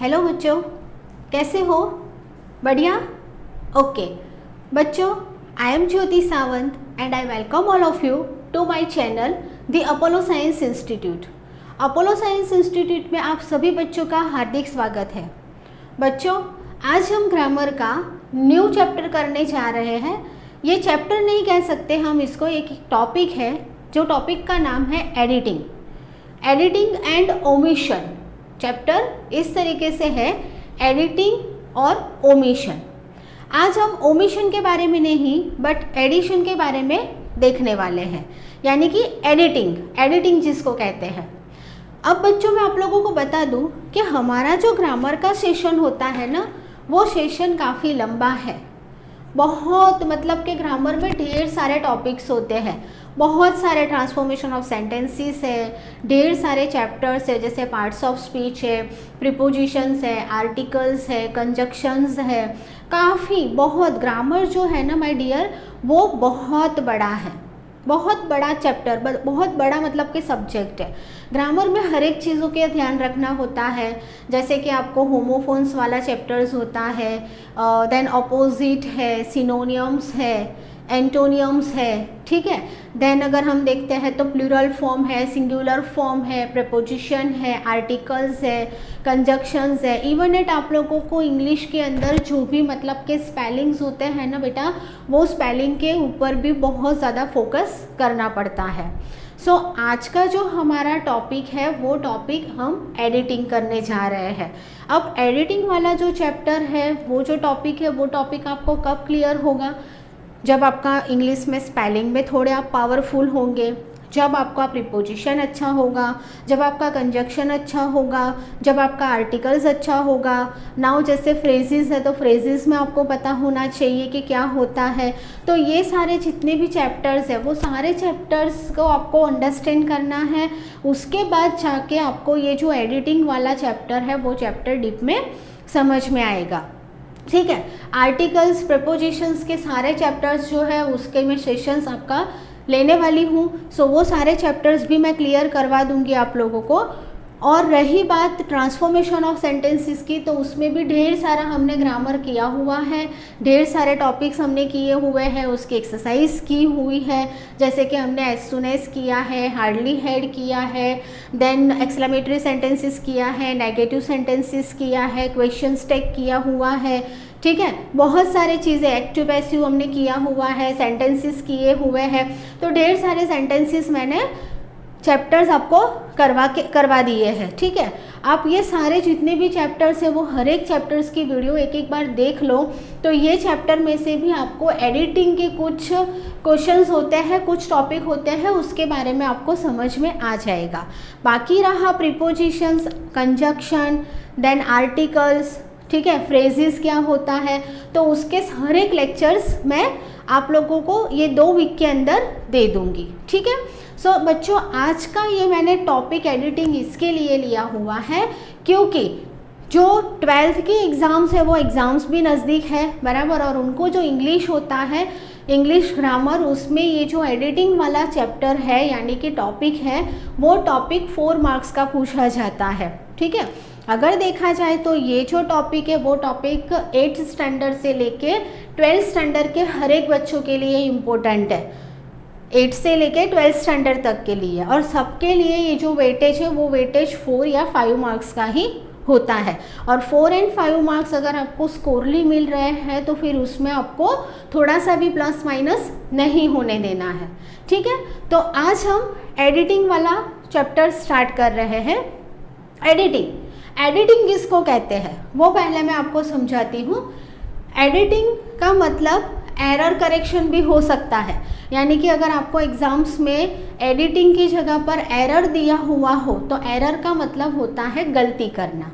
Hello बच्चों, कैसे हो? बढ़िया। ओके बच्चों, I am Jyoti Sawant and I welcome all of you to my channel the Apollo science institute. Apollo science institute में आप सभी बच्चों का हार्दिक स्वागत है। बच्चों, आज हम ग्रामर का न्यू चैप्टर करने जा रहे हैं। ये चैप्टर नहीं कह सकते हम इसको, एक टॉपिक है जो टॉपिक का नाम है एडिटिंग एंड ओमिशन। चैप्टर इस तरीके से है, एडिटिंग और ओमिशन। आज हम ओमिशन के बारे में नहीं बट एडिशन के बारे में देखने वाले हैं, यानी कि एडिटिंग जिसको कहते हैं। अब बच्चों, मैं आप लोगों को बता दूं कि हमारा जो ग्रामर का सेशन होता है ना, वो सेशन काफ़ी लंबा है। बहुत मतलब कि ग्रामर में ढेर सारे टॉपिक्स होते हैं, बहुत सारे ट्रांसफॉर्मेशन ऑफ सेंटेंसेस है, ढेर सारे चैप्टर्स है, जैसे पार्ट्स ऑफ स्पीच है, प्रीपोजिशंस है, आर्टिकल्स है, कंजक्शंस है, काफ़ी बहुत ग्रामर जो है ना माय डियर, वो बहुत बड़ा है, बहुत बड़ा चैप्टर, बहुत बड़ा मतलब कि सब्जेक्ट है। ग्रामर में हर एक चीज़ों के ध्यान रखना होता है, जैसे कि आपको होमोफोन्स वाला चैप्टर्स होता है, देन अपोजिट है, सिनोनियम्स है, एंटोनियम्स है, ठीक है। देन अगर हम देखते हैं तो प्लूरल फॉर्म है, सिंगुलर फॉर्म है, प्रीपोजिशन है, आर्टिकल्स है, कंजक्शंस है। इवन एट आप लोगों को इंग्लिश के अंदर जो भी मतलब के स्पेलिंग्स होते हैं ना बेटा, वो स्पेलिंग के ऊपर भी बहुत ज़्यादा फोकस करना पड़ता है। सो आज का जो हमारा टॉपिक है वो टॉपिक हम एडिटिंग करने जा रहे हैं। अब एडिटिंग वाला जो चैप्टर है, वो जो टॉपिक है, वो टॉपिक आपको कब क्लियर होगा? जब आपका इंग्लिश में स्पेलिंग में थोड़े आप पावरफुल होंगे, जब आपका प्रीपोजिशन अच्छा होगा, जब आपका कंजक्शन अच्छा होगा, जब आपका आर्टिकल्स अच्छा होगा। नाउ जैसे फ्रेजेस है तो फ्रेजेस में आपको पता होना चाहिए कि क्या होता है। तो ये सारे जितने भी चैप्टर्स है, वो सारे चैप्टर्स को आपको अंडरस्टैंड करना है। उसके बाद जाके आपको ये जो एडिटिंग वाला चैप्टर है वो चैप्टर डीप में समझ में आएगा, ठीक है। आर्टिकल्स, प्रपोजिशंस के सारे चैप्टर्स जो है उसके मैं सेशंस आपका लेने वाली हूँ। सो वो सारे चैप्टर्स भी मैं क्लियर करवा दूंगी आप लोगों को। और रही बात ट्रांसफॉर्मेशन ऑफ सेंटेंसेस की, तो उसमें भी ढेर सारा हमने ग्रामर किया हुआ है, ढेर सारे टॉपिक्स हमने किए हुए हैं, उसकी एक्सरसाइज की हुई है। जैसे कि हमने एज सुन एज किया है, हार्डली हैड किया है, देन एक्सक्लेमेटरी सेंटेंसेस किया है, नेगेटिव सेंटेंसेस किया है, क्वेश्चन टैग किया हुआ है, ठीक है। बहुत सारे चीज़ें, एक्टिव पैसिव हमने किया हुआ है, सेंटेंसेस किए हुए हैं। तो ढेर सारे सेंटेंसेस मैंने चैप्टर्स आपको करवा दिए हैं, ठीक है। आप ये सारे जितने भी चैप्टर्स हैं वो हर एक चैप्टर्स की वीडियो एक एक बार देख लो, तो ये चैप्टर में से भी आपको एडिटिंग के कुछ क्वेश्चंस होते हैं, कुछ टॉपिक होते हैं, उसके बारे में आपको समझ में आ जाएगा। बाकी रहा प्रीपोजिशंस, कंजक्शन, देन आर्टिकल्स, ठीक है, फ्रेजेस क्या होता है, तो उसके हर एक लेक्चर्स मैं आप लोगों को ये 2 वीक के अंदर दे दूंगी, ठीक है। सो बच्चों, आज का ये मैंने टॉपिक एडिटिंग इसके लिए लिया हुआ है क्योंकि जो 12th के एग्ज़ाम्स है वो एग्ज़ाम्स भी नज़दीक है, बराबर। और उनको जो इंग्लिश होता है, इंग्लिश ग्रामर, उसमें ये जो एडिटिंग वाला चैप्टर है यानी कि टॉपिक है, वो टॉपिक 4 मार्क्स का पूछा जाता है, ठीक है। अगर देखा जाए तो ये जो टॉपिक है वो टॉपिक 8th स्टैंडर्ड से लेके 12th स्टैंडर्ड के हर एक बच्चों के लिए इम्पोर्टेंट है, 8 से लेके 12th स्टैंडर्ड तक के लिए। और सबके लिए ये जो वेटेज है वो वेटेज 4 या 5 मार्क्स का ही होता है। और 4 और 5 मार्क्स अगर आपको स्कोरली मिल रहे हैं तो फिर उसमें आपको थोड़ा सा भी प्लस माइनस नहीं होने देना है, ठीक है। तो आज हम एडिटिंग वाला चैप्टर स्टार्ट कर रहे हैं। एडिटिंग किसको कहते हैं वो पहले मैं आपको समझाती हूँ। एडिटिंग का मतलब एरर करेक्शन भी हो सकता है, यानी कि अगर आपको एग्जाम्स में एडिटिंग की जगह पर एरर दिया हुआ हो तो एरर का मतलब होता है गलती करना,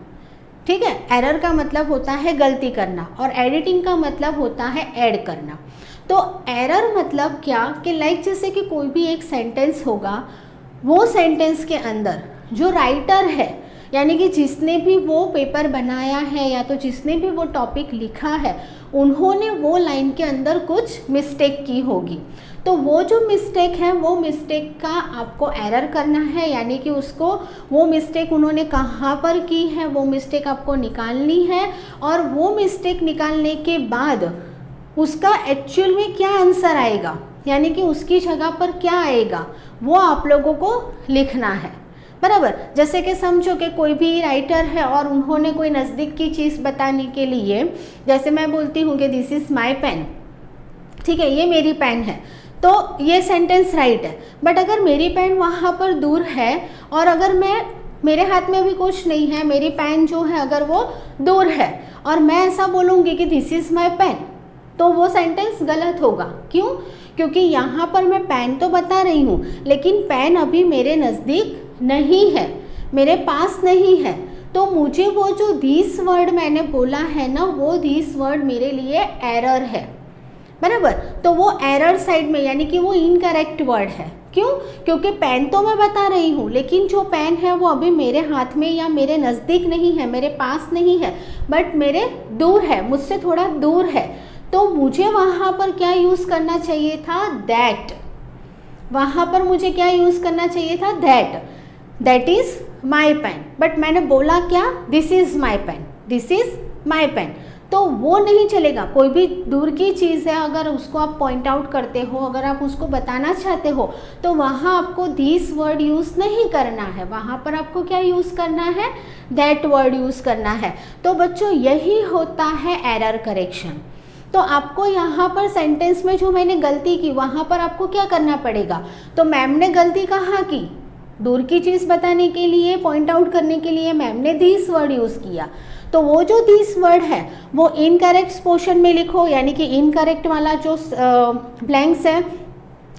ठीक है। एरर का मतलब होता है गलती करना और एडिटिंग का मतलब होता है ऐड करना। तो एरर मतलब क्या कि लाइक जैसे कि कोई भी एक सेंटेंस होगा, वो सेंटेंस के अंदर जो राइटर है यानी कि जिसने भी वो पेपर बनाया है या तो जिसने भी वो टॉपिक लिखा है, उन्होंने वो लाइन के अंदर कुछ मिस्टेक की होगी। तो वो जो मिस्टेक है वो मिस्टेक का आपको एरर करना है, यानी कि उसको वो मिस्टेक उन्होंने कहाँ पर की है वो मिस्टेक आपको निकालनी है, और वो मिस्टेक निकालने के बाद उसका एक्चुअल में क्या आंसर आएगा, यानी कि उसकी जगह पर क्या आएगा वो आप लोगों को लिखना है, बराबर। जैसे कि समझो कि कोई भी राइटर है और उन्होंने कोई नज़दीक की चीज़ बताने के लिए, जैसे मैं बोलती हूँ कि दिस इज़ माई पेन, ठीक है, ये मेरी पेन है, तो ये सेंटेंस राइट है। बट अगर मेरी पेन वहाँ पर दूर है और अगर मेरे हाथ में भी कुछ नहीं है, मेरी पेन जो है अगर वो दूर है और मैं ऐसा बोलूँगी कि दिस इज़ माई पेन, तो वो सेंटेंस गलत होगा। क्यों? क्योंकि यहाँ पर मैं पेन तो बता रही हूँ लेकिन पेन अभी मेरे नज़दीक नहीं है, मेरे पास नहीं है, तो मुझे वो जो दिस वर्ड मैंने बोला है ना, वो दिस वर्ड मेरे लिए एरर है, बराबर। तो वो एरर साइड में, यानी कि वो इनकरेक्ट वर्ड है। क्यों? क्योंकि पेन तो मैं बता रही हूँ लेकिन जो पेन है वो अभी मेरे हाथ में या मेरे नज़दीक नहीं है, मेरे पास नहीं है, बट मेरे दूर है, मुझसे थोड़ा दूर है। तो मुझे वहाँ पर क्या यूज़ करना चाहिए था? दैट। वहाँ पर मुझे क्या यूज़ करना चाहिए था? That is my pen. But मैंने बोला क्या? This is my pen, this is my pen. तो वो नहीं चलेगा। कोई भी दूर की चीज़ है अगर उसको आप पॉइंट आउट करते हो, अगर आप उसको बताना चाहते हो, तो वहाँ आपको दिस वर्ड यूज़ नहीं करना है, वहाँ पर आपको क्या यूज़ करना है? दैट वर्ड यूज़ करना है। तो बच्चों यही होता है एरर करेक्शन। तो आपको यहाँ पर सेंटेंस में जो मैंने गलती की वहाँ पर आपको क्या करना पड़ेगा? तो मैम ने गलती कहाँ की? दूर की चीज़ बताने के लिए, पॉइंट आउट करने के लिए मैम ने दिस वर्ड यूज़ किया। तो वो जो दिस वर्ड है वो इनकरेक्ट पोर्शन में लिखो, यानी कि इनकरेक्ट वाला जो ब्लैंक्स है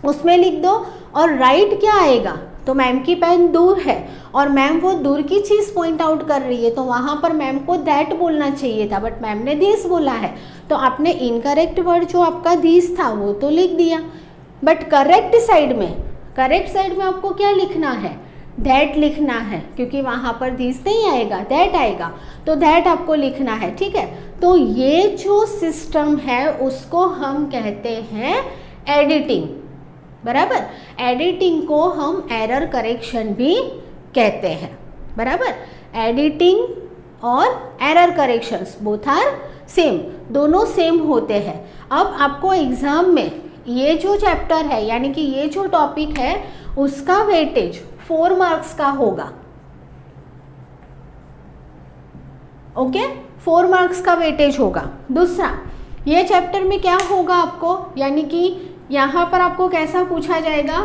उसमें लिख दो। और राइट क्या आएगा? तो मैम की पेन दूर है और मैम वो दूर की चीज़ पॉइंट आउट कर रही है, तो वहाँ पर मैम को दैट बोलना चाहिए था, बट मैम ने दिस बोला है, तो आपने इनकरेक्ट वर्ड जो आपका दिस था वो तो लिख दिया। बट करेक्ट साइड में आपको क्या लिखना है? दैट लिखना है, क्योंकि वहाँ पर दिस नहीं आएगा, दैट आएगा, तो दैट आपको लिखना है, ठीक है। तो ये जो सिस्टम है उसको हम कहते हैं एडिटिंग, बराबर। एडिटिंग को हम एरर करेक्शन भी कहते हैं, बराबर। एडिटिंग और error corrections both are same, दोनों सेम होते हैं। अब आपको एग्जाम में ये जो चैप्टर है, यानी कि ये जो टॉपिक है, उसका वेटेज 4 मार्क्स का होगा। ओके, 4 मार्क्स का वेटेज होगा। दूसरा, ये चैप्टर में क्या होगा आपको, यानी कि यहाँ पर आपको कैसा पूछा जाएगा?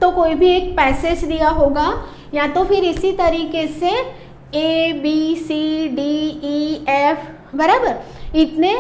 तो कोई भी एक पैसेज दिया होगा, या तो फिर इसी तरीके से ABCDEF, बराबर, इतने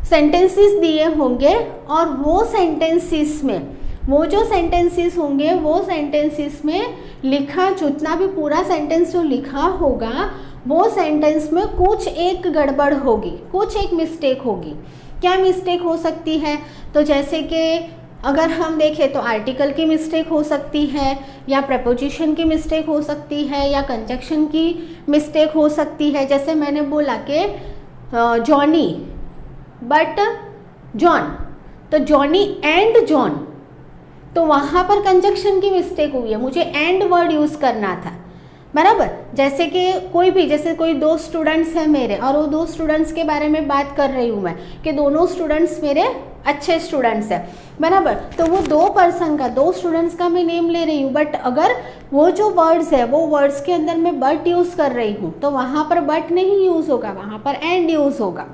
सेंटेंसेस दिए होंगे, और वो सेंटेंसेस में, वो जो सेंटेंसेस होंगे वो सेंटेंसेस में लिखा, जितना भी पूरा सेंटेंस जो लिखा होगा वो सेंटेंस में कुछ एक गड़बड़ होगी, कुछ एक मिस्टेक होगी। क्या मिस्टेक हो सकती है? तो जैसे कि अगर हम देखें तो आर्टिकल की मिस्टेक हो सकती है, या प्रपोजिशन की मिस्टेक हो सकती है, या कंजक्शन की मिस्टेक हो सकती है। जैसे मैंने बोला कि जॉनी बट जॉन, तो जॉनी एंड जॉन, तो वहाँ पर कंजक्शन की मिस्टेक हुई है, मुझे एंड वर्ड यूज़ करना था, बराबर। जैसे कि जैसे कोई 2 स्टूडेंट्स हैं मेरे, और वो 2 स्टूडेंट्स के बारे में बात कर रही हूँ मैं कि दोनों स्टूडेंट्स मेरे अच्छे स्टूडेंट्स हैं, बराबर। तो वो 2 स्टूडेंट्स का मैं नेम ले रही हूँ, बट अगर वो जो वर्ड्स है वो वर्ड्स के अंदर मैं बट यूज़ कर रही हूँ, तो वहाँ पर बट नहीं यूज़ होगा, वहाँ पर एंड यूज़ होगा,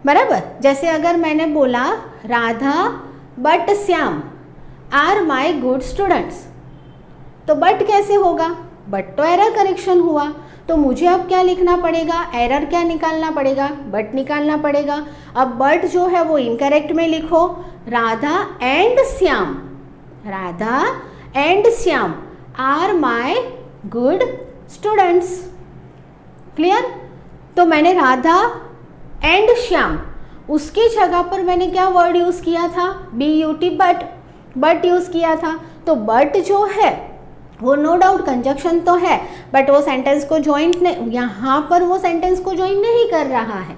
बराबर। जैसे अगर मैंने बोला Radha but Shyam are my good students, तो बट कैसे होगा? बट तो एरर करेक्शन हुआ, तो मुझे अब क्या लिखना पड़ेगा? एरर क्या निकालना पड़ेगा? बट निकालना पड़ेगा। अब बट जो है वो इनकरेक्ट में लिखो, Radha and Shyam are my good students. Clear? तो मैंने राधा एंड श्याम, उसकी जगह पर मैंने क्या वर्ड यूज़ किया था? BUT, बट यूज़ किया था। तो बट जो है वो नो डाउट कंजक्शन तो है, बट वो सेंटेंस को ज्वाइंट नहीं, यहाँ पर वो सेंटेंस को ज्वाइन नहीं कर रहा है,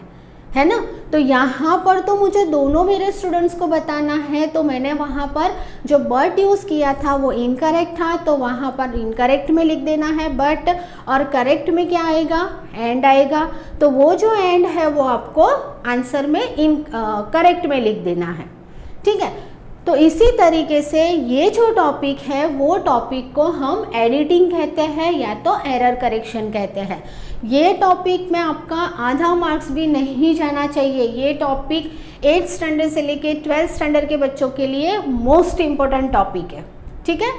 है ना। तो यहाँ पर तो मुझे दोनों मेरे स्टूडेंट्स को बताना है, तो मैंने वहाँ पर जो बट यूज़ किया था वो इनकरेक्ट था, तो वहाँ पर इनकरेक्ट में लिख देना है बट, और करेक्ट में क्या आएगा, एंड आएगा। तो वो जो एंड है वो आपको आंसर में करेक्ट में लिख देना है, ठीक है। तो इसी तरीके से ये जो टॉपिक है वो टॉपिक को हम एडिटिंग कहते हैं या तो एरर करेक्शन कहते हैं। ये टॉपिक में आपका आधा मार्क्स भी नहीं जाना चाहिए। ये टॉपिक 8th स्टैंडर्ड से लेके 12th स्टैंडर्ड के बच्चों के लिए मोस्ट इम्पोर्टेंट टॉपिक है, ठीक है।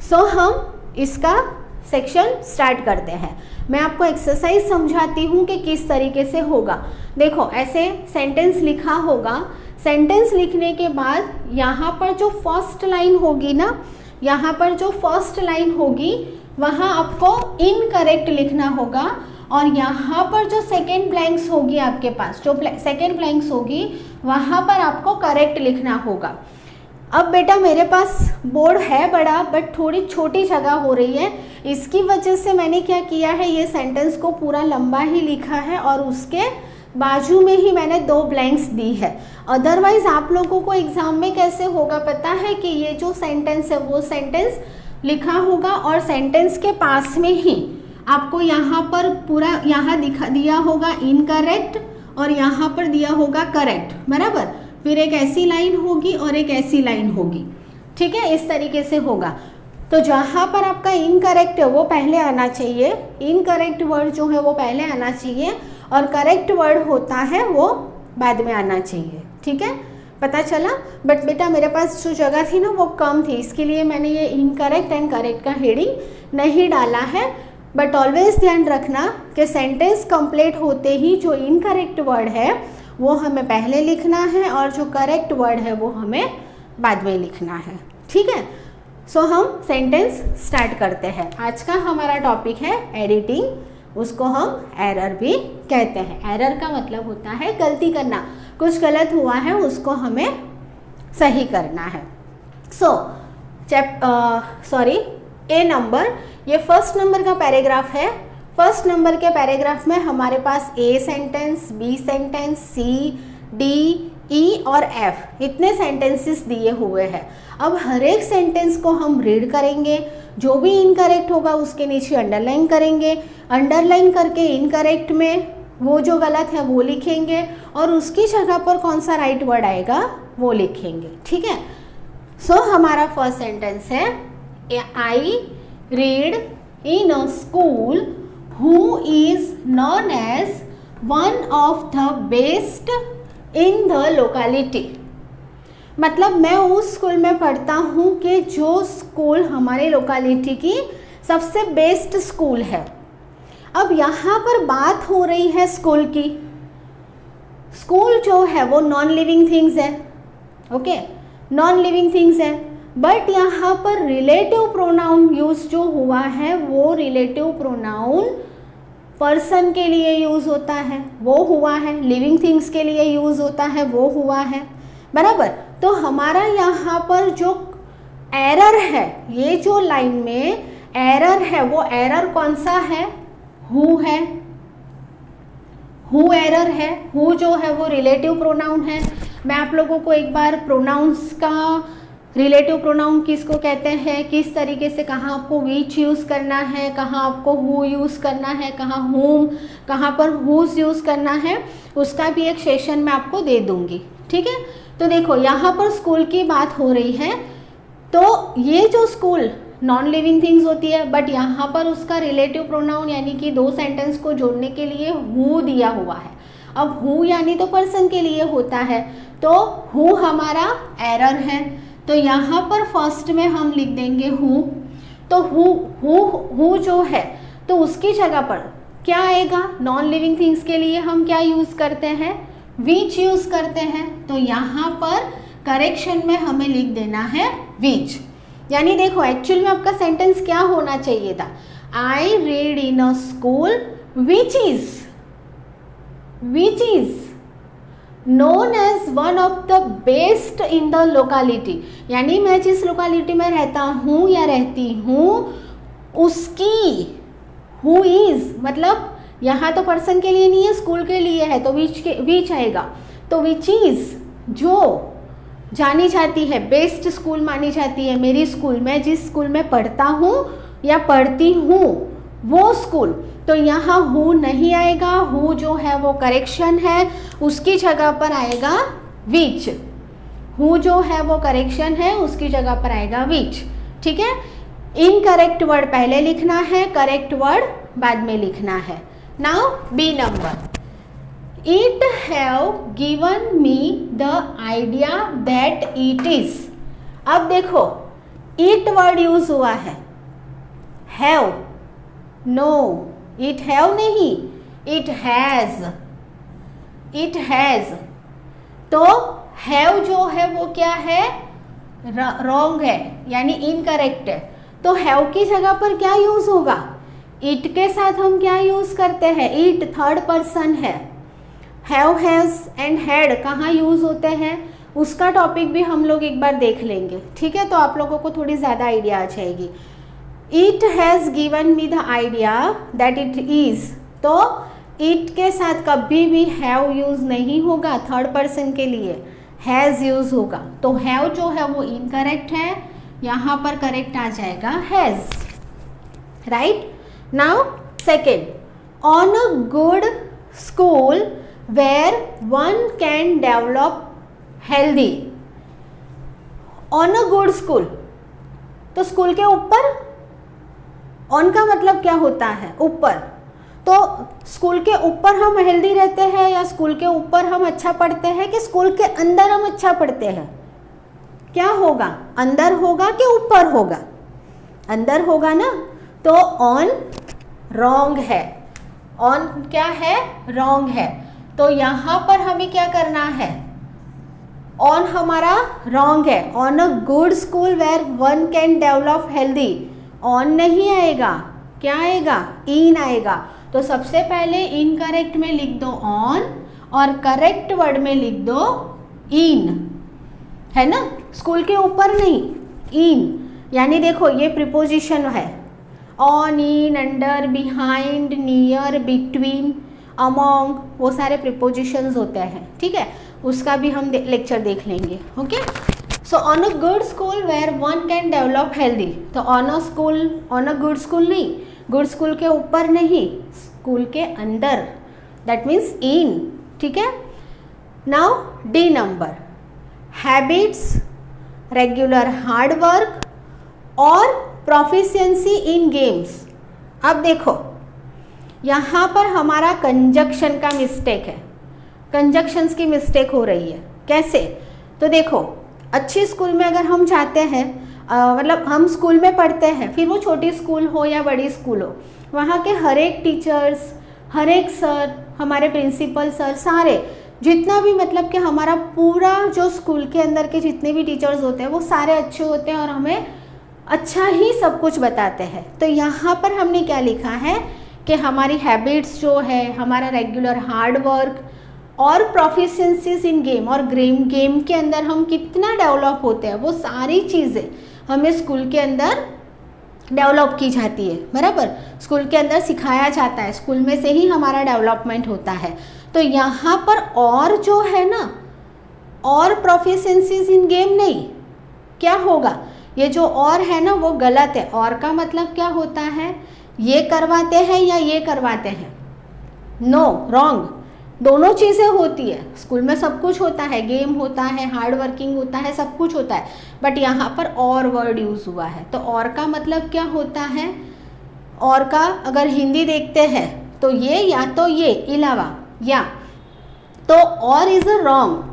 सो हम इसका सेक्शन स्टार्ट करते हैं। मैं आपको एक्सरसाइज समझाती हूँ कि किस तरीके से होगा। देखो ऐसे सेंटेंस लिखा होगा, सेंटेंस लिखने के बाद यहाँ पर जो फर्स्ट लाइन होगी ना, यहाँ पर जो फर्स्ट लाइन होगी वहाँ आपको इनकरेक्ट लिखना होगा, और यहाँ पर जो सेकेंड ब्लैंक्स होगी आपके पास, जो सेकेंड ब्लैंक्स होगी वहाँ पर आपको करेक्ट लिखना होगा। अब बेटा मेरे पास बोर्ड है बड़ा बट थोड़ी छोटी जगह हो रही है, इसकी वजह से मैंने क्या किया है, ये सेंटेंस को पूरा लंबा ही लिखा है और उसके बाजू में ही मैंने 2 ब्लैंक्स दी है। अदरवाइज आप लोगों को एग्जाम में कैसे होगा पता है कि ये जो सेंटेंस है वो सेंटेंस लिखा होगा और सेंटेंस के पास में ही आपको यहाँ पर पूरा यहाँ दिया होगा इनकरेक्ट और यहाँ पर दिया होगा करेक्ट, बराबर। फिर एक ऐसी लाइन होगी और एक ऐसी लाइन होगी, ठीक है, इस तरीके से होगा। तो जहाँ पर आपका इनकरेक्ट है वो पहले आना चाहिए, इनकरेक्ट वर्ड जो है वो पहले आना चाहिए, और करेक्ट वर्ड होता है वो बाद में आना चाहिए, ठीक है, पता चला। बट बेटा मेरे पास जो जगह थी ना वो कम थी, इसके लिए मैंने ये इनकरेक्ट एंड करेक्ट का हेडिंग नहीं डाला है। बट ऑलवेज ध्यान रखना कि सेंटेंस कंप्लीट होते ही जो इनकरेक्ट वर्ड है वो हमें पहले लिखना है और जो करेक्ट वर्ड है वो हमें बाद में लिखना है, ठीक है। सो हम सेंटेंस स्टार्ट करते हैं। आज का हमारा टॉपिक है एडिटिंग, उसको हम एरर भी कहते हैं। एरर का मतलब होता है गलती करना, कुछ गलत हुआ है उसको हमें सही करना है। ए नंबर, ये फर्स्ट नंबर का पैराग्राफ है। फर्स्ट नंबर के पैराग्राफ में हमारे पास A sentence, B sentence, C, D, E और एफ इतने सेंटेंसेस दिए हुए हैं। अब हर एक सेंटेंस को हम रीड करेंगे, जो भी इनकरेक्ट होगा उसके नीचे अंडरलाइन करेंगे, अंडरलाइन करके इनकरेक्ट में वो जो गलत है वो लिखेंगे और उसकी जगह पर कौन सा राइट वर्ड आएगा वो लिखेंगे, ठीक है। सो हमारा फर्स्ट सेंटेंस है, I read in a school who is known as one of the best in the locality. मतलब मैं उस स्कूल में पढ़ता हूँ कि जो स्कूल हमारे लोकेलिटी की सबसे बेस्ट स्कूल है। अब यहाँ पर बात हो रही है स्कूल की। स्कूल जो है वो नॉन लिविंग थिंग्स है, ओके, नॉन लिविंग थिंग्स है। बट यहाँ पर रिलेटिव प्रोनाउन यूज जो हुआ है वो रिलेटिव प्रोनाउन पर्सन के लिए यूज़ होता है, वो हुआ है, लिविंग थिंग्स के लिए यूज़ होता है, वो हुआ है, बराबर। तो हमारा यहाँ पर जो एरर है, ये जो लाइन में एरर है वो एरर कौन सा है, हु है, हु एरर है। हु जो है वो रिलेटिव प्रोनाउन है। मैं आप लोगों को एक बार प्रोनाउंस का, रिलेटिव प्रोनाउन किसको कहते हैं, किस तरीके से, कहाँ आपको विच यूज़ करना है, कहाँ आपको हु यूज़ करना है, कहाँ हुम, कहाँ पर हुज यूज़ करना है, उसका भी एक सेशन मैं आपको दे दूँगी, ठीक है। तो देखो यहाँ पर स्कूल की बात हो रही है, तो ये जो स्कूल नॉन लिविंग थिंग्स होती है, बट यहाँ पर उसका रिलेटिव प्रोनाउन यानी कि 2 सेंटेंस को जोड़ने के लिए हु दिया हुआ है। अब हु यानी तो पर्सन के लिए होता है, तो हु हमारा एरर है, तो यहाँ पर फर्स्ट में हम लिख देंगे हु। तो हु जो है तो उसकी जगह पर क्या आएगा, नॉन लिविंग थिंग्स के लिए हम क्या यूज़ करते हैं, विच यूज़ करते हैं। तो यहाँ पर करेक्शन में हमें लिख देना है विच। यानी देखो एक्चुअल में आपका सेंटेंस क्या होना चाहिए था, आई read in a school which is known as one of the best in the locality। यानी मैं जिस लोकेलिटी में रहता हूँ या रहती हूँ उसकी, who is मतलब यहाँ तो पर्सन के लिए नहीं है, स्कूल के लिए है, तो विच आएगा। तो विच इज, जो जानी जाती है, बेस्ट स्कूल मानी जाती है, मेरी स्कूल, मैं जिस स्कूल में पढ़ता हूँ या पढ़ती हूँ वो स्कूल। तो यहाँ हु नहीं आएगा, हु जो है वो करेक्शन है, उसकी जगह पर आएगा विच। हु जो है वो करेक्शन है, उसकी जगह पर आएगा विच। ठीक है, इनकरेक्ट वर्ड पहले लिखना है, करेक्ट वर्ड बाद में लिखना है। Now B number, it have given me the idea that it is. अब देखो इट वर्ड यूज हुआ है, हैव, नो, इट हैव नहीं, इट हैज, इट हैज। तो हैव जो है वो क्या है, रॉन्ग है, यानी इनकरेक्ट है। तो हैव की जगह पर क्या यूज होगा, इट के साथ हम क्या यूज करते हैं, इट थर्ड पर्सन है। हैव, हैज एंड हैड कहाँ यूज होते हैं, उसका टॉपिक भी हम लोग एक बार देख लेंगे। ठीक है, तो आप लोगों को थोड़ी ज़्यादा आइडिया आ जाएगी। It has given me the idea that it is, तो इट के साथ कभी भी हैव यूज़ नहीं होगा, थर्ड पर्सन के लिए हैज़ यूज़ होगा। तो हैव जो है वो इनकरेक्ट है, यहाँ पर करेक्ट आ जाएगा has. Right, now second, on a good school where one can develop healthy. On a good school, तो स्कूल के ऊपर, ऑन का मतलब क्या होता है, ऊपर। तो स्कूल के ऊपर हम हेल्दी रहते हैं, या स्कूल के ऊपर हम अच्छा पढ़ते हैं, कि स्कूल के अंदर हम अच्छा पढ़ते हैं? क्या होगा, अंदर होगा कि ऊपर होगा? अंदर होगा ना। तो ऑन रॉन्ग है, ऑन क्या है, रॉन्ग है। तो यहाँ पर हमें क्या करना है, ऑन हमारा रॉन्ग है। On a good school where one can develop healthy, on नहीं आएगा, क्या आएगा, इन आएगा। तो सबसे पहले इनकरेक्ट में लिख दो ऑन, और करेक्ट वर्ड में लिख दो इन, है ना, स्कूल के ऊपर नहीं, इन। यानी देखो ये प्रीपोजिशन है, on, in, under, behind, near, between, among, वो सारे प्रीपोजिशंस होते हैं। ठीक है, उसका भी हम लेक्चर देख लेंगे। Okay, so on a good school where one can develop healthy, तो on a school, on a good school नहीं, गुड स्कूल के ऊपर नहीं, स्कूल के अंदर, दैट मीन्स इन। ठीक है, now D number, habits, regular hard work और प्रोफिशिएंसी इन गेम्स। अब देखो यहाँ पर हमारा कंजक्शन का मिस्टेक है, कंजक्शंस की मिस्टेक हो रही है। कैसे, तो देखो अच्छी स्कूल में अगर हम जाते हैं, मतलब हम स्कूल में पढ़ते हैं, फिर वो छोटी स्कूल हो या बड़ी स्कूल हो, वहाँ के हर एक टीचर्स, हर एक सर, हमारे प्रिंसिपल सर, सारे जितना भी, मतलब कि हमारा पूरा जो स्कूल के अंदर के जितने भी टीचर्स होते हैं वो सारे अच्छे होते हैं और हमें अच्छा ही सब कुछ बताते हैं। तो यहाँ पर हमने क्या लिखा है कि हमारी हैबिट्स जो है, हमारा रेगुलर हार्ड वर्क और प्रोफिशिएंसीज इन गेम, और गेम के अंदर हम कितना डेवलप होते हैं, वो सारी चीज़ें हमें स्कूल के अंदर डेवलप की जाती है। बराबर, स्कूल के अंदर सिखाया जाता है, स्कूल में से ही हमारा डेवलपमेंट होता है। तो यहाँ पर और जो है ना, और प्रोफिशिएंसीज इन गेम नहीं, क्या होगा, ये जो और है ना वो गलत है। और का मतलब क्या होता है, ये करवाते हैं या ये करवाते हैं, नो, रॉन्ग। दोनों चीज़ें होती है, स्कूल में सब कुछ होता है, गेम होता है, हार्ड वर्किंग होता है, सब कुछ होता है, बट यहाँ पर और वर्ड यूज़ हुआ है। तो और का मतलब क्या होता है, और का अगर हिंदी देखते हैं तो ये या तो ये अलावा या, तो और इज़ अ रॉन्ग,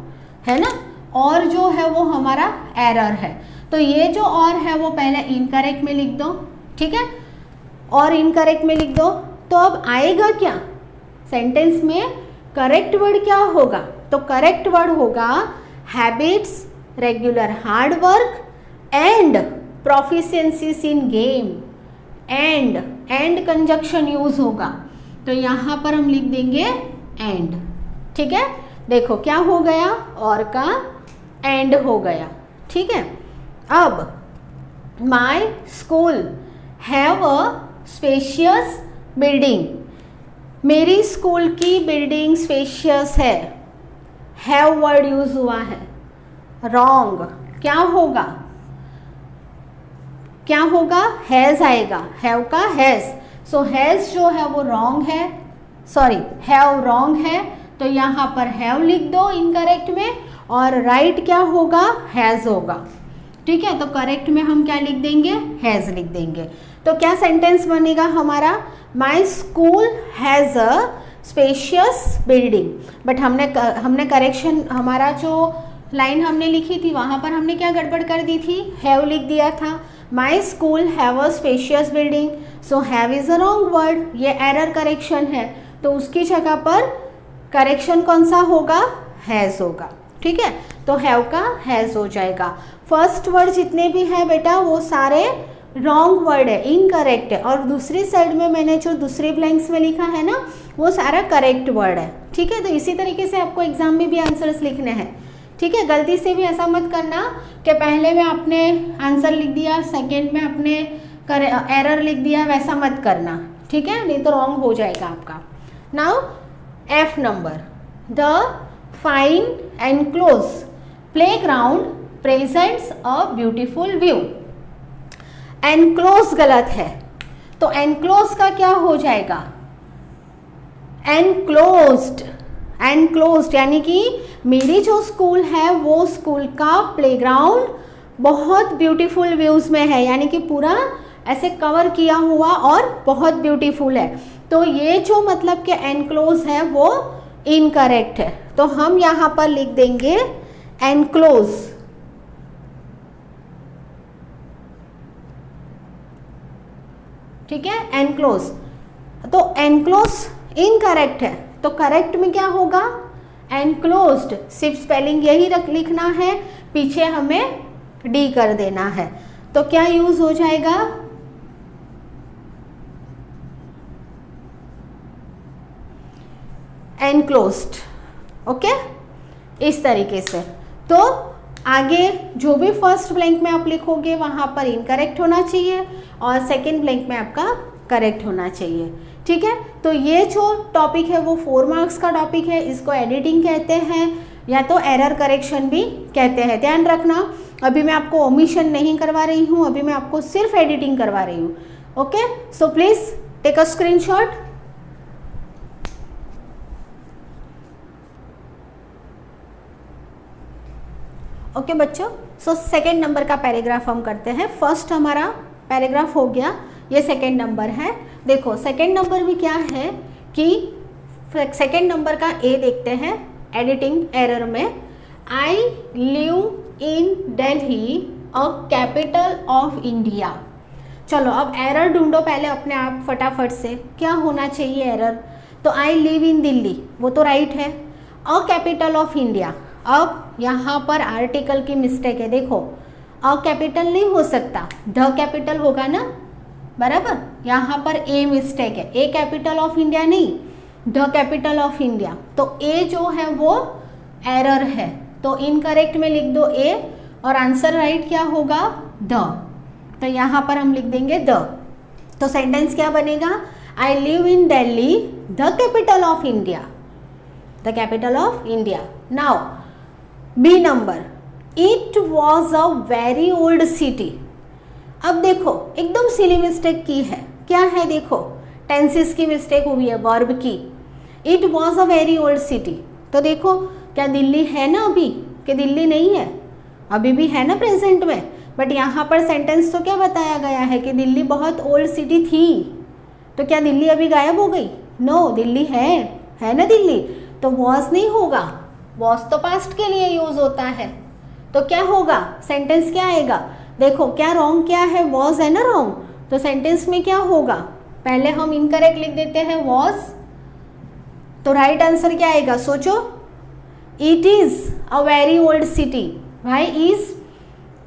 है ना, और जो है वो हमारा एरर है। तो ये जो और है वो पहले इनकरेक्ट में लिख दो। ठीक है, और इनकरेक्ट में लिख दो। तो अब आएगा क्या सेंटेंस में, करेक्ट वर्ड क्या होगा, तो करेक्ट वर्ड होगा habits, regular hard work and proficiencies in game. And conjunction use होगा, तो यहाँ पर हम लिख देंगे एंड। ठीक है, देखो क्या हो गया, और का एंड हो गया। ठीक है, अब my school have a spacious building, मेरी स्कूल की बिल्डिंग स्पेशियस है, हैव वर्ड यूज हुआ है, रॉन्ग। क्या होगा, क्या होगा, हैज आएगा, हैव का हैज। सो हैज जो है वो रॉन्ग है, सॉरी हैव रॉन्ग है, तो यहाँ पर हैव लिख दो इनकरेक्ट में, और राइट क्या होगा, हैज होगा। ठीक है, तो करेक्ट में हम क्या लिख देंगे, हैज लिख देंगे। तो क्या सेंटेंस बनेगा हमारा, my school has a spacious building. But हमने करेक्शन, हमारा जो लाइन हमने लिखी थी वहाँ पर हमने क्या गड़बड़ कर दी थी, हैव लिख दिया था। My school have a spacious building, so have is a wrong word, ये एरर करेक्शन है, तो उसकी जगह पर करेक्शन कौन सा होगा, हैज़ होगा। ठीक है, तो हैव का हैज़ हो जाएगा। फर्स्ट वर्ड जितने भी हैं बेटा वो सारे रॉन्ग वर्ड है, इनकरेक्ट है, और दूसरी साइड में मैंने जो दूसरी ब्लैंक्स में लिखा है ना वो सारा करेक्ट वर्ड है। ठीक है, तो इसी तरीके से आपको एग्जाम में भी आंसर्स लिखने हैं। ठीक है, गलती से भी ऐसा मत करना कि पहले में आपने आंसर लिख दिया, सेकेंड में आपने एरर लिख दिया, वैसा मत करना। ठीक है, नहीं तो रॉन्ग हो जाएगा आपका। Now F number, the fine enclose playground presents a beautiful view. Enclose गलत है, तो एनक्लोज का क्या हो जाएगा, एनक्लोज्ड। एनक्लोज्ड यानी कि मेरी जो स्कूल है वो स्कूल का प्लेग्राउंड बहुत ब्यूटीफुल व्यूज में है, यानी कि पूरा ऐसे कवर किया हुआ और बहुत ब्यूटीफुल है। तो ये जो मतलब कि एनक्लोज है वो इनकरेक्ट है, तो हम यहाँ पर लिख देंगे एनक्लोज। ठीक है, एनक्लोज, तो एनक्लोज इनकरेक्ट है, तो करेक्ट में क्या होगा, एनक्लोज्ड। सिर्फ स्पेलिंग यही लिखना है, पीछे हमें डी कर देना है, तो क्या यूज हो जाएगा, एनक्लोज्ड। ओके, इस तरीके से। तो आगे जो भी फर्स्ट ब्लैंक में आप लिखोगे वहाँ पर इनकरेक्ट होना चाहिए और सेकंड ब्लैंक में आपका करेक्ट होना चाहिए। ठीक है, तो ये जो टॉपिक है वो 4 मार्क्स का टॉपिक है, इसको एडिटिंग कहते हैं या तो एरर करेक्शन भी कहते हैं। ध्यान रखना, अभी मैं आपको ओमिशन नहीं करवा रही हूँ, अभी मैं आपको सिर्फ एडिटिंग करवा रही हूँ। Okay, so please take a screenshot. Okay बच्चों, सो सेकेंड नंबर का पैराग्राफ हम करते हैं। फर्स्ट हमारा पैराग्राफ हो गया, ये सेकेंड नंबर है। देखो सेकेंड नंबर भी क्या है कि सेकेंड नंबर का ए देखते हैं एडिटिंग एरर में। आई live in Delhi a capital of India. चलो अब एरर ढूंढो पहले अपने आप फटाफट से, क्या होना चाहिए एरर। तो आई लिव इन दिल्ली, वो तो राइट है। अ कैपिटल ऑफ इंडिया, अब यहाँ पर आर्टिकल की मिस्टेक है। देखो अ कैपिटल नहीं हो सकता, द कैपिटल होगा ना, बराबर। यहाँ पर ए मिस्टेक है, ए कैपिटल ऑफ इंडिया नहीं, द कैपिटल ऑफ इंडिया। तो ए जो है वो एरर है, तो इनकरेक्ट में लिख दो ए और आंसर राइट क्या होगा, द। तो यहाँ पर हम लिख देंगे द। तो सेंटेंस क्या बनेगा, I live in Delhi the capital of India, the capital of India. Now B number, it was a very old city. अब देखो एकदम सिली मिस्टेक की है, क्या है देखो, टेंसेस की मिस्टेक हुई है, वर्ब की। It was a very old city, तो देखो क्या दिल्ली है ना अभी, कि दिल्ली नहीं है, अभी भी है ना प्रेजेंट में। बट यहाँ पर सेंटेंस तो क्या बताया गया है कि दिल्ली बहुत ओल्ड सिटी थी, तो क्या दिल्ली अभी गायब हो गई, नो, दिल्ली है ना दिल्ली। तो वॉज नहीं होगा, वॉज तो पास्ट के लिए यूज होता है, तो क्या होगा, सेंटेंस क्या आएगा। देखो क्या रॉन्ग क्या है, वॉज है ना रॉन्ग, तो सेंटेंस में क्या होगा, पहले हम इनकरेक्ट लिख देते हैं वॉज, तो राइट आंसर क्या आएगा, सोचो। It is a very old city, why is,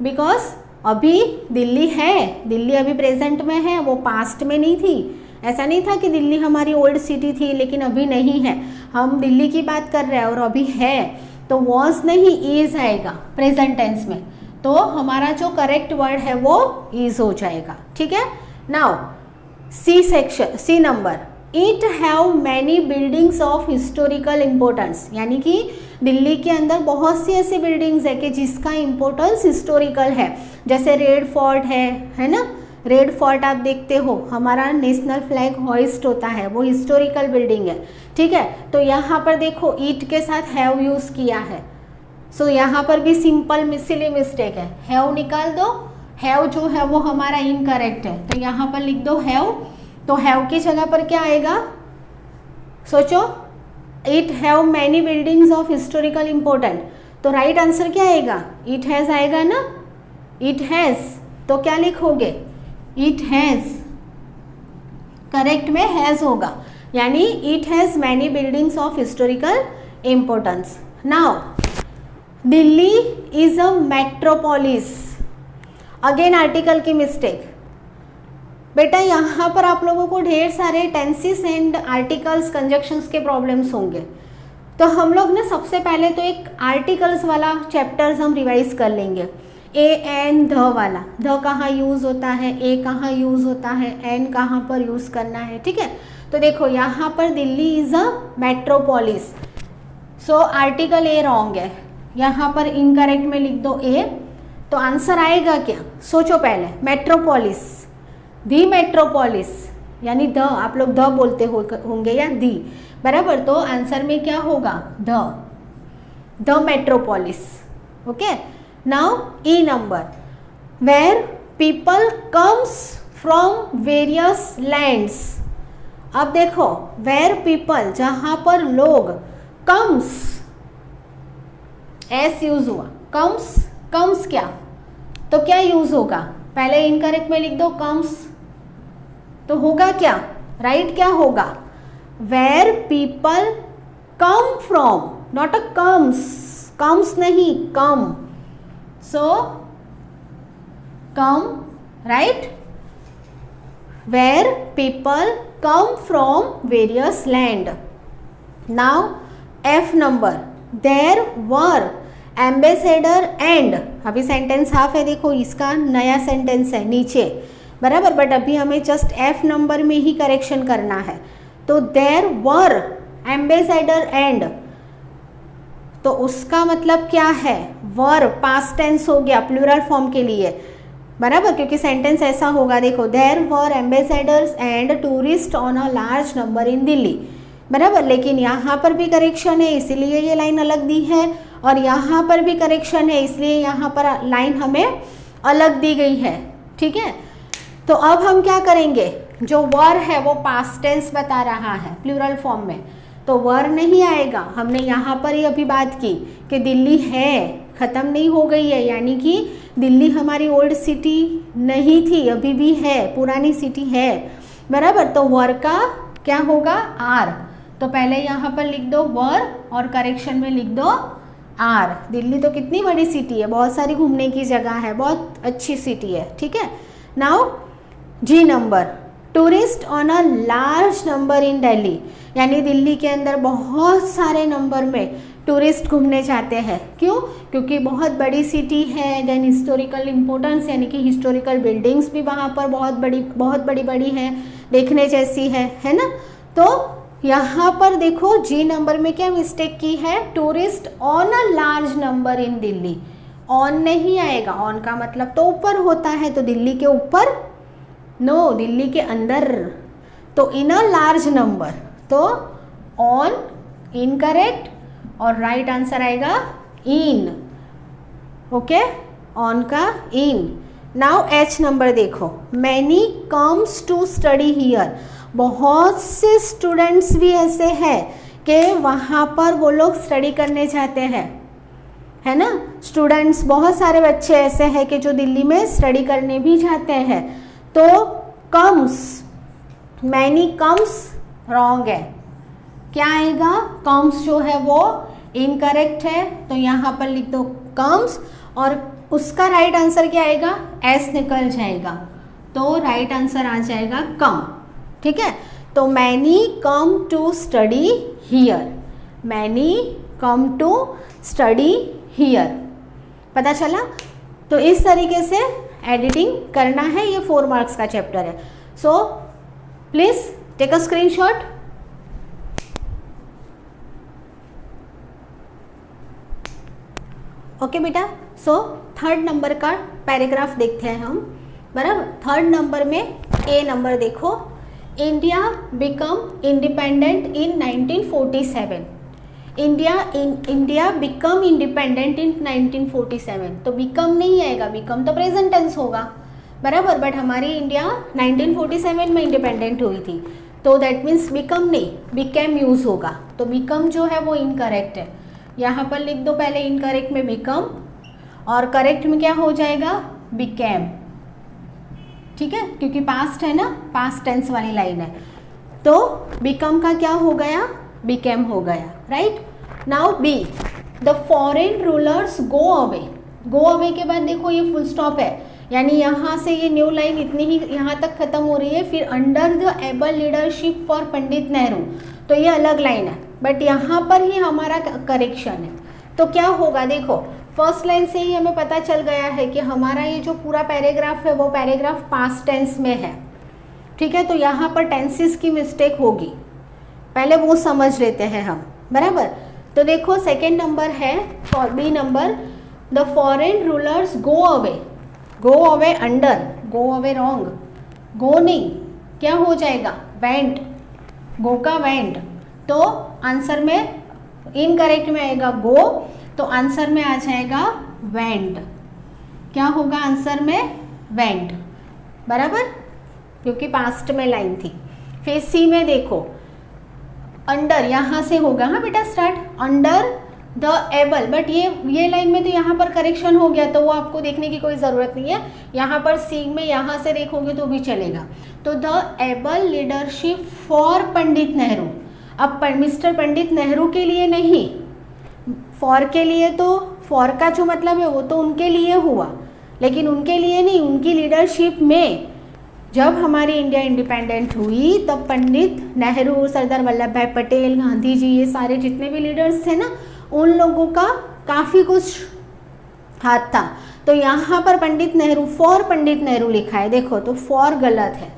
because अभी दिल्ली है, दिल्ली अभी प्रेजेंट में है, वो पास्ट में नहीं थी। ऐसा नहीं था कि दिल्ली हमारी ओल्ड सिटी थी लेकिन अभी नहीं है, हम दिल्ली की बात कर रहे हैं और अभी है, तो वॉज नहीं इज आएगा प्रेजेंट टेंस में, तो हमारा जो करेक्ट वर्ड है वो इज हो जाएगा। ठीक है, now C section, C number, it have many buildings of historical importance, यानी कि दिल्ली के अंदर बहुत सी ऐसी बिल्डिंग्स है कि जिसका इम्पोर्टेंस हिस्टोरिकल है, जैसे रेड फोर्ट है ना। रेड फोर्ट आप देखते हो, हमारा नेशनल फ्लैग हॉइस्ट होता है, वो हिस्टोरिकल बिल्डिंग है, ठीक है। तो यहाँ पर देखो ईट के साथ हैव यूज़ किया है, सो यहाँ पर भी सिंपल सिली मिस्टेक है, हैव निकाल दो। हैव जो है वो हमारा इनकरेक्ट है, तो यहाँ पर लिख दो हैव। तो हैव की जगह पर क्या आएगा, सोचो, it have many buildings of historical important, तो राइट आंसर क्या आएगा, इट हैज़ आएगा ना। इट हैज़, तो क्या लिखोगे, इट हैज़, करेक्ट में हैज़ होगा, यानी it has many buildings of historical importance. Now Delhi is a metropolis, again article की मिस्टेक। बेटा यहाँ पर आप लोगों को ढेर सारे टेंसेस एंड आर्टिकल्स कंजक्शंस के प्रॉब्लम्स होंगे, तो हम लोग ना सबसे पहले तो एक आर्टिकल्स वाला चैप्टर्स हम रिवाइज कर लेंगे। ए एन ध वाला, ध कहाँ यूज़ होता है, ए कहाँ यूज़ होता है, एन कहाँ पर यूज़ करना है, ठीक है। तो देखो यहाँ पर Delhi is a metropolis, so article a wrong है, यहाँ पर इनकरेक्ट में लिख दो ए। तो आंसर आएगा क्या, सोचो पहले, मेट्रोपोलिस, दी मेट्रोपोलिस, यानी द, आप लोग द बोलते होंगे या दी, बराबर। तो आंसर में क्या होगा, the metropolis, okay. Now E number, where people comes from various lands. अब देखो, वेयर पीपल, जहाँ पर लोग, कम्स, एस यूज हुआ, कम्स, कम्स क्या, तो क्या यूज होगा, पहले इनकरेक्ट में लिख दो कम्स, तो होगा क्या, राइट क्या होगा, where people come from, not a comes, comes नहीं, come, so come, right, where people come from various land. Now F number, there were ambassador and, अभी सेंटेंस हाफ है, देखो इसका नया सेंटेंस है नीचे, बराबर, बट अभी हमें जस्ट एफ नंबर में ही करेक्शन करना है। तो देयर वर एम्बेसडर एंड, तो उसका मतलब क्या है, वर पास्ट टेंस हो गया प्लूरल फॉर्म के लिए, बराबर, क्योंकि सेंटेंस ऐसा होगा, देखो, there were ambassadors and tourist on a large number in Delhi, बराबर। लेकिन यहाँ पर भी करेक्शन है, इसीलिए ये लाइन अलग दी है, और यहाँ पर भी करेक्शन है, इसलिए यहाँ पर लाइन हमें अलग दी गई है, ठीक है। तो अब हम क्या करेंगे, जो वर है वो पास्ट टेंस बता रहा है प्लूरल फॉर्म में, तो वर नहीं आएगा। हमने यहाँ पर ही अभी बात की कि दिल्ली है, ख़त्म नहीं हो गई है, यानी कि दिल्ली हमारी ओल्ड सिटी नहीं थी, अभी भी है, पुरानी सिटी है, बराबर। तो वर का क्या होगा, आर, तो पहले यहाँ पर लिख दो वर और करेक्शन में लिख दो आर। दिल्ली तो कितनी बड़ी सिटी है, बहुत सारी घूमने की जगह है, बहुत अच्छी सिटी है, ठीक है। Now G number, tourist on a large number in Delhi, यानी दिल्ली के अंदर बहुत सारे नंबर में टूरिस्ट घूमने जाते हैं, क्यों, क्योंकि बहुत बड़ी सिटी है, देन हिस्टोरिकल इम्पोर्टेंस, यानी कि हिस्टोरिकल बिल्डिंग्स भी वहाँ पर बहुत बड़ी बड़ी हैं, देखने जैसी है ना। तो यहाँ पर देखो जी नंबर में क्या मिस्टेक की है, tourist on a large number in Delhi, on नहीं आएगा, ऑन का मतलब तो ऊपर होता है, तो दिल्ली के ऊपर, नो, दिल्ली के अंदर, तो इन अ लार्ज नंबर, तो ऑन इनकरेक्ट, और राइट आंसर आएगा इन, ओके, ऑन का इन। नाउ एच नंबर देखो, many comes to study here, बहुत से स्टूडेंट्स भी ऐसे हैं कि वहाँ पर वो लोग स्टडी करने जाते हैं, है ना। स्टूडेंट्स, बहुत सारे बच्चे ऐसे हैं कि जो दिल्ली में स्टडी करने भी जाते हैं, तो कम्स, मैनी कम्स रॉन्ग है, क्या आएगा, कम्स जो है वो इनकरेक्ट है, तो यहाँ पर लिख दो कम्स, और उसका राइट आंसर क्या आएगा, एस निकल जाएगा, तो राइट आंसर आ जाएगा कम, ठीक है। तो many come to study here, many come to study here, पता चला। तो इस तरीके से एडिटिंग करना है, ये 4 मार्क्स का चैप्टर है, so please take a screenshot. Okay बेटा, सो थर्ड नंबर का पैराग्राफ देखते हैं हम, बराबर। थर्ड नंबर में ए नंबर देखो, India become independent in 1947। India become independent in 1947। तो बिकम नहीं आएगा, बिकम तो प्रेजेंट टेंस होगा, बराबर, बट हमारी इंडिया 1947 में इंडिपेंडेंट हुई थी, तो दैट मीन्स बिकम नहीं, बिकेम यूज होगा। तो बिकम जो है वो इनकरेक्ट है, यहाँ पर लिख दो पहले इनकरेक्ट में बिकम, और करेक्ट में क्या हो जाएगा, बिकेम, ठीक है, क्योंकि पास्ट है ना, पास्ट टेंस वाली लाइन है। तो बिकम का क्या हो गया, बिकेम हो गया, right. Now B, the foreign rulers go away. Go away के बाद देखो ये फुल स्टॉप है, यानी यहाँ से ये न्यू लाइन इतनी ही यहाँ तक खत्म हो रही है, फिर under the able leadership for Pandit Nehru, तो ये अलग लाइन है, बट यहाँ पर ही हमारा करेक्शन है। तो क्या होगा, देखो फर्स्ट लाइन से ही हमें पता चल गया है कि हमारा ये जो पूरा पैराग्राफ है वो पैराग्राफ पास्ट टेंस में है, ठीक है। तो यहाँ पर टेंसेस की मिस्टेक होगी, पहले वो समझ लेते हैं हम, बराबर। तो देखो सेकेंड नंबर है for B number, the foreign rulers go away. Go away under, go away wrong, go नहीं, क्या हो जाएगा, वेंट, गो का वेंट, तो आंसर में इनकरेक्ट में आएगा गो, तो आंसर में आ जाएगा वेंट। क्या होगा आंसर में, वेंट, बराबर, क्योंकि पास्ट में लाइन थी। फिर सी में देखो, अंडर यहाँ से होगा, हाँ बेटा start, under the able, but ये लाइन में तो यहाँ पर करेक्शन हो गया, तो वो आपको देखने की कोई ज़रूरत नहीं है, यहाँ पर सी में यहाँ से देखोगे तो भी चलेगा। तो the able leadership for Pandit Nehru, अब मिस्टर पंडित नेहरू के लिए नहीं, फॉर के लिए, तो फॉर का जो मतलब है वो तो उनके लिए हुआ, लेकिन उनके लिए नहीं, उनकी लीडरशिप में जब हमारी इंडिया इंडिपेंडेंट हुई तब पंडित नेहरू, सरदार वल्लभ भाई पटेल, गांधी जी, ये सारे जितने भी लीडर्स थे ना, उन लोगों का काफ़ी कुछ हाथ था। तो यहाँ पर पंडित नेहरू, फॉर पंडित नेहरू लिखा है, देखो तो फॉर गलत है,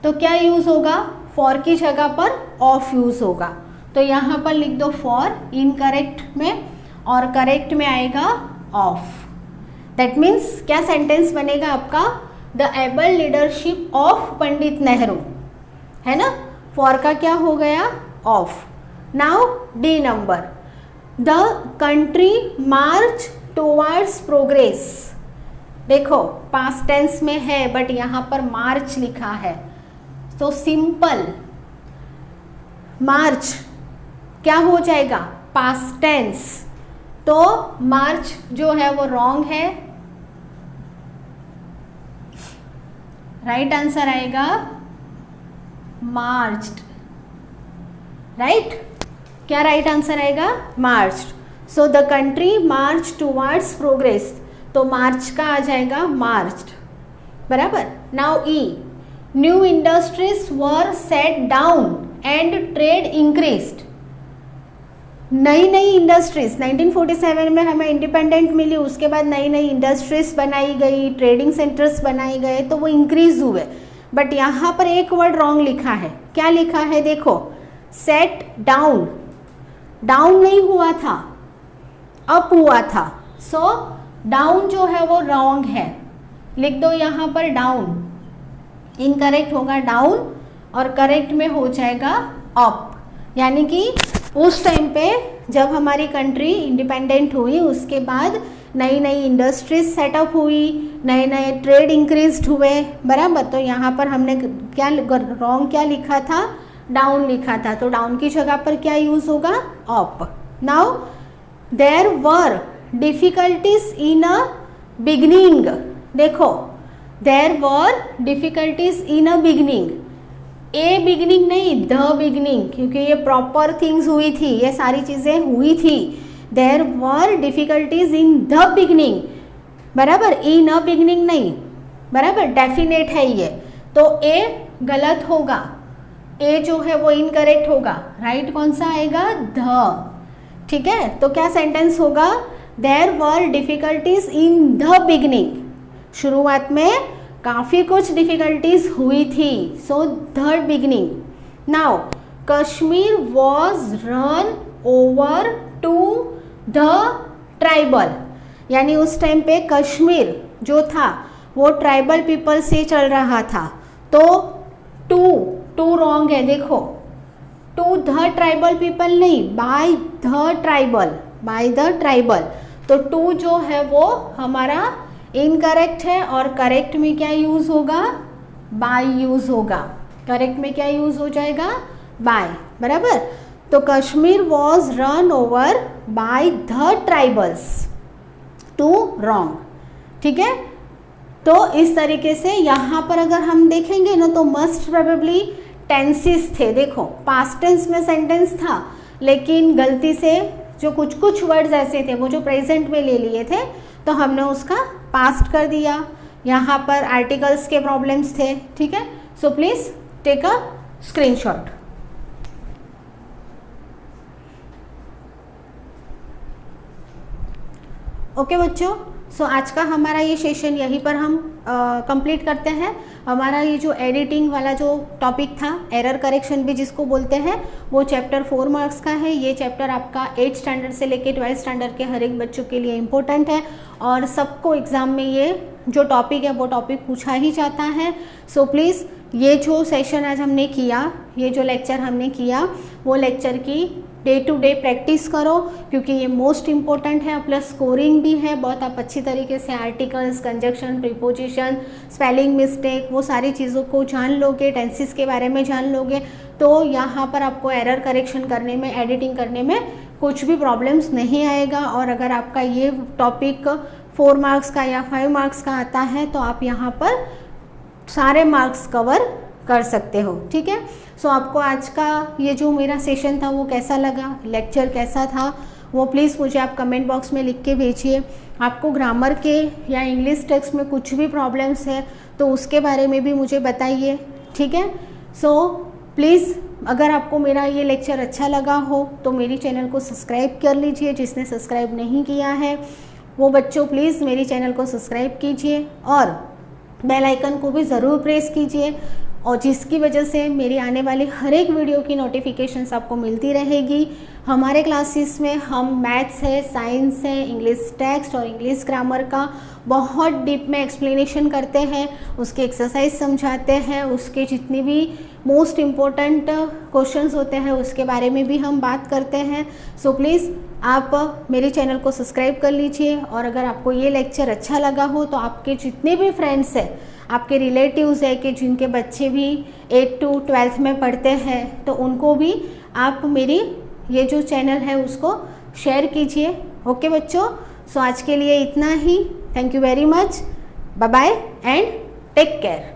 तो क्या यूज़ होगा, फॉर की जगह पर ऑफ यूज़ होगा। तो यहाँ पर लिख दो फॉर इनकरेक्ट में, और करेक्ट में आएगा ऑफ। दैट मीन्स क्या सेंटेंस बनेगा आपका, the able leadership of Pandit Nehru, है ना, फॉर का क्या हो गया, of. Now D number, the country March towards progress. देखो पास्ट टेंस में है बट यहाँ पर मार्च लिखा है, तो सिंपल मार्च क्या हो जाएगा, पास्ट टेंस, तो मार्च जो है वो रॉन्ग है, राइट आंसर आएगा मार्च्ड, राइट, क्या राइट आंसर आएगा, marched. So the country March towards progress, तो मार्च का आ जाएगा मार्च्ड, बराबर। Now E, new industries were set down and trade increased. नई नई इंडस्ट्रीज 1947 में हमें इंडिपेंडेंट मिली, उसके बाद नई नई इंडस्ट्रीज बनाई गई, ट्रेडिंग सेंटर्स बनाए गए, तो वो इंक्रीज हुए। बट यहाँ पर एक वर्ड रॉन्ग लिखा है, क्या लिखा है देखो, सेट डाउन, डाउन नहीं हुआ था, अप हुआ था, सो डाउन जो है वो रॉन्ग है, लिख दो यहाँ पर डाउन, इनकरेक्ट होगा डाउन, और करेक्ट में हो जाएगा अप। यानी कि उस टाइम पे जब हमारी कंट्री इंडिपेंडेंट हुई उसके बाद नई नई इंडस्ट्रीज सेटअप हुई, नए नए ट्रेड इंक्रीज्ड हुए, बराबर। तो यहाँ पर हमने क्या रॉन्ग क्या लिखा था, डाउन लिखा था, तो डाउन की जगह पर क्या यूज होगा, up. Now there were difficulties in a beginning, देखो there were difficulties in a beginning, A beginning नहीं, द बिगनिंग, क्योंकि ये प्रॉपर थिंग्स हुई थी, ये सारी चीज़ें हुई थी। There were difficulties in the beginning, बराबर, इन अ बिगनिंग नहीं, बराबर, डेफिनेट है ये, तो ए गलत होगा, ए जो है वो इनकरेक्ट होगा, राइट कौन सा आएगा, द, ठीक है। तो क्या सेंटेंस होगा, there were difficulties in the beginning, शुरुआत में काफ़ी कुछ डिफ़िकल्टीज हुई थी। So the beginning now Kashmir was run over to the tribal, यानी उस टाइम पे कश्मीर जो था वो ट्राइबल पीपल से चल रहा था। तो टू रॉन्ग है, देखो टू द ट्राइबल पीपल नहीं, बाय द ट्राइबल। तो टू जो है वो हमारा इनकरेक्ट है और करेक्ट में क्या यूज होगा, बाय यूज होगा। करेक्ट में क्या यूज हो जाएगा, बाय, बराबर। तो Kashmir was run over by the tribals, to wrong, ठीक है। तो इस तरीके से यहाँ पर अगर हम देखेंगे ना तो मस्ट प्रोबेबली टेंसेस थे। देखो पास्ट टेंस में सेंटेंस था, लेकिन गलती से जो कुछ वर्ड्स ऐसे थे वो जो प्रेजेंट में ले लिए थे तो हमने उसका पास्ट कर दिया। यहाँ पर आर्टिकल्स के प्रॉब्लम्स थे, ठीक है। So please take a screenshot. Okay बच्चों, सो आज का हमारा ये सेशन यहीं पर हम कंप्लीट करते हैं। हमारा ये जो एडिटिंग वाला जो टॉपिक था, एरर करेक्शन भी जिसको बोलते हैं, वो चैप्टर 4 मार्क्स का है। ये चैप्टर आपका 8 स्टैंडर्ड से लेके 12 स्टैंडर्ड के हर एक बच्चों के लिए इम्पोर्टेंट है और सबको एग्ज़ाम में ये जो टॉपिक है वो टॉपिक पूछा ही जाता है। सो प्लीज़ ये जो सेशन आज हमने किया, ये जो लेक्चर हमने किया, वो लेक्चर की डे टू डे प्रैक्टिस करो, क्योंकि ये मोस्ट इम्पॉर्टेंट है, प्लस स्कोरिंग भी है। बहुत आप अच्छी तरीके से articles, conjunction, preposition, spelling mistake, वो सारी चीज़ों को जान लोगे, टेंसेस के बारे में जान लोगे, तो यहाँ पर आपको एरर करेक्शन करने में, एडिटिंग करने में कुछ भी प्रॉब्लम्स नहीं आएगा। और अगर आपका ये टॉपिक 4 मार्क्स का या 5 मार्क्स का आता है तो आप यहाँ पर सारे मार्क्स कवर कर सकते हो, ठीक है। सो आपको आज का ये जो मेरा सेशन था वो कैसा लगा, लेक्चर कैसा था, वो प्लीज़ मुझे आप कमेंट बॉक्स में लिख के भेजिए। आपको ग्रामर के या इंग्लिश टेक्स्ट में कुछ भी प्रॉब्लम्स है तो उसके बारे में भी मुझे बताइए, ठीक है। सो प्लीज़ अगर आपको मेरा ये लेक्चर अच्छा लगा हो तो मेरी चैनल को सब्सक्राइब कर लीजिए। जिसने सब्सक्राइब नहीं किया है वो बच्चों प्लीज़ मेरी चैनल को सब्सक्राइब कीजिए और बेल आइकन को भी ज़रूर प्रेस कीजिए, और जिसकी वजह से मेरी आने वाली हर एक वीडियो की नोटिफिकेशंस आपको मिलती रहेगी। हमारे क्लासेस में हम मैथ्स है, साइंस है, इंग्लिश टेक्स्ट और इंग्लिश ग्रामर का बहुत डीप में एक्सप्लेनेशन करते हैं, उसके एक्सरसाइज समझाते हैं, उसके जितनी भी मोस्ट इम्पोर्टेंट क्वेश्चंस होते हैं उसके बारे में भी हम बात करते हैं। सो प्लीज़ आप मेरे चैनल को सब्सक्राइब कर लीजिए, और अगर आपको ये लेक्चर अच्छा लगा हो तो आपके जितने भी फ्रेंड्स हैं, आपके रिलेटिव्स है कि जिनके बच्चे भी 8 to 12th में पढ़ते हैं, तो उनको भी आप मेरी ये जो चैनल है उसको शेयर कीजिए। ओके बच्चों, सो आज के लिए इतना ही। Thank you very much, bye bye and take care.